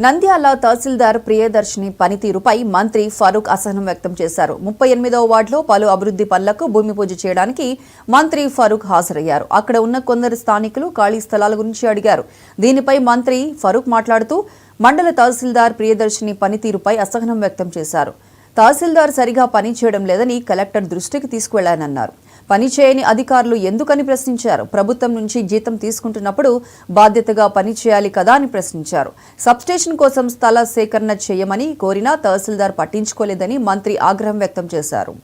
నంద్యాల తహసీల్దార్ ప్రియదర్శిని పనితీరుపై మంత్రి ఫరూక్ అసహనం వ్యక్తం చేశారు. 38వ వార్డులో పలు అభివృద్ధి పనులకు భూమి పూజ చేయడానికి మంత్రి ఫరూక్ హాజరయ్యారు. అక్కడ ఉన్న కొందరు స్థానికులు ఖాళీ స్థలాల గురించి అడిగారు. దీనిపై మంత్రి ఫరూక్ మాట్లాడుతూ మండల తహసీల్దార్ ప్రియదర్శిని పనితీరుపై అసహనం వ్యక్తం చేశారు. తహసీల్దార్ సరిగా పని చేయడం లేదని కలెక్టర్ దృష్టికి తీసుకువెళ్లానన్నారు. పనిచేయని అధికారులు ఎందుకని ప్రశ్నించారు. ప్రభుత్వం నుంచి జీతం తీసుకుంటున్నప్పుడు బాధ్యతగా పనిచేయాలి కదా అని ప్రశ్నించారు. సబ్స్టేషన్ కోసం స్థల సేకరణ చేయమని కోరినా తహసీల్దార్ పట్టించుకోలేదని మంత్రి ఆగ్రహం వ్యక్తం చేశారు.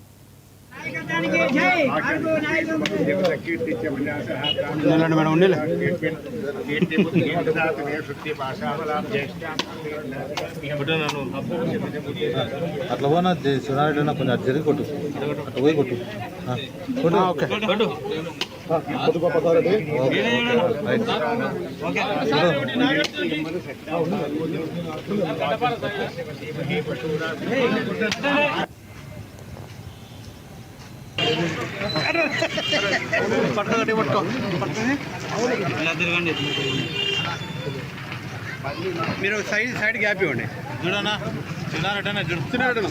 అట్లా పోనా సునారెడ్డి కొంచెం జరిగి కొట్టు అట్లా పోయి కొట్టు మీరు సైడ్ గ్యాప్ ఇవ్వండి. చూడనా చిన్నారెడ్డి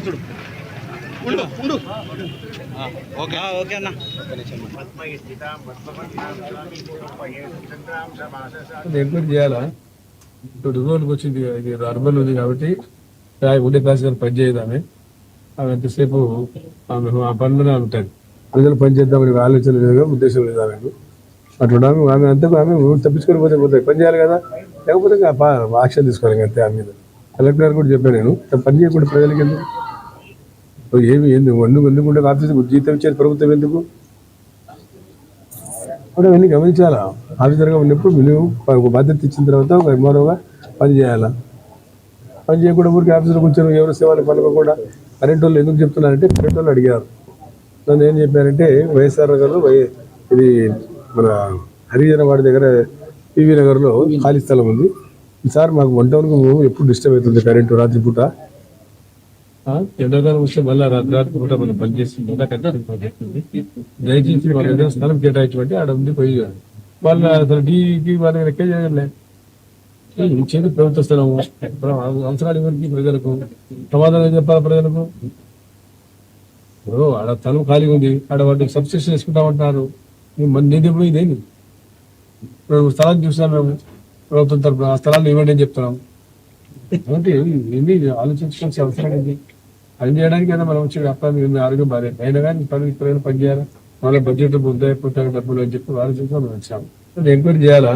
చూడు ఉండు ఓకే ఓకే అన్న. ఎంక్వైరీ చేయాలా? ఇప్పుడు రోజులకు వచ్చింది, ఇది అర్బన్ ఉంది కాబట్టి ఉండే ప్యాసింజర్ పని చేయదామే. అవి ఎంతసేపు ఆ పనులనే ఉంటుంది. ప్రజలు పని చేద్దామని ఆలోచన లేదు, ఉద్దేశం లేదు. ఆమెకు అట్లా ఆమె అంతకు ఆమె తప్పించుకొని పోతాయి. పని చేయాలి కదా, లేకపోతే యాక్షన్ తీసుకోవాలి అంతే. ఆమె మీద కలెక్టర్ గారు కూడా చెప్పాను నేను, పని చేయకుండా ప్రజలకి ఎందుకు ఏమి ఎందుకుంటే ఆఫీసు జీతం ఇచ్చేది ప్రభుత్వం ఎందుకు కూడా అవన్నీ గమనించాలా. ఆఫీసర్గా ఉన్నప్పుడు మినిమం ఒక బాధ్యత ఇచ్చిన తర్వాత ఒక ఎంఆర్ఓగా పని చేయాలా. పని చేయకుండా ఊరికి ఆఫీసులో కూర్చొని ఎవరు సేవలు పనుకోకుండా కరెంట్ వాళ్ళు ఎందుకు చెప్తున్నారంటే కరెంట్ వాళ్ళు అడిగారు. నన్ను ఏం చెప్పారంటే వైఎస్ఆర్ నగర్లో ఇది మన హరిజన వాడి దగ్గర పివి నగర్లో ఖాళీ స్థలం ఉంది. ఈసారి మాకు 1 టౌన్కు ఎప్పుడు డిస్టర్బ్ అవుతుంది కరెంటు రాత్రిపూట. ఎండాకాలం వస్తే మళ్ళీ రాత్రి పూట మనం పనిచేస్తుంది. దయచేసి వాళ్ళ ఏదైనా స్థలం కేటాయించమంటే ఆడ ఉంది పోయి వాళ్ళ అసలు డీకి వాళ్ళకి లెక్క చేయలే. ఇచ్చేది ప్రభుత్వ స్థలము, అవసరాలు ఎవరికి ప్రజలకు సమాధానం చెప్పాలి ప్రజలకు. ఆడ స్థలం ఖాళీ ఉంది, ఆడ వాటికి సబ్స్టేషన్ వేసుకుంటామంటున్నారు. నీది ఎప్పుడు ఇదేంటి? స్థలాన్ని చూసాం మేము ప్రభుత్వం తరఫున, ఆ స్థలాన్ని ఇవ్వండి అని చెప్తున్నాం. అంటే ఏంటి ఆలోచించుకోవాల్సిన అవసరం ఏంటి? పని చేయడానికి అయినా మనం వచ్చి వ్యాపారం ఆరోగ్యం బాగాలేదు అయినా కానీ పని చేయాలా, మళ్ళీ బడ్జెట్ ముద్ద అయిపోతారు డబ్బులు అని చెప్పి ఆలోచించుకొని మనం వచ్చాము. ఎంక్వైరీ చేయాలా.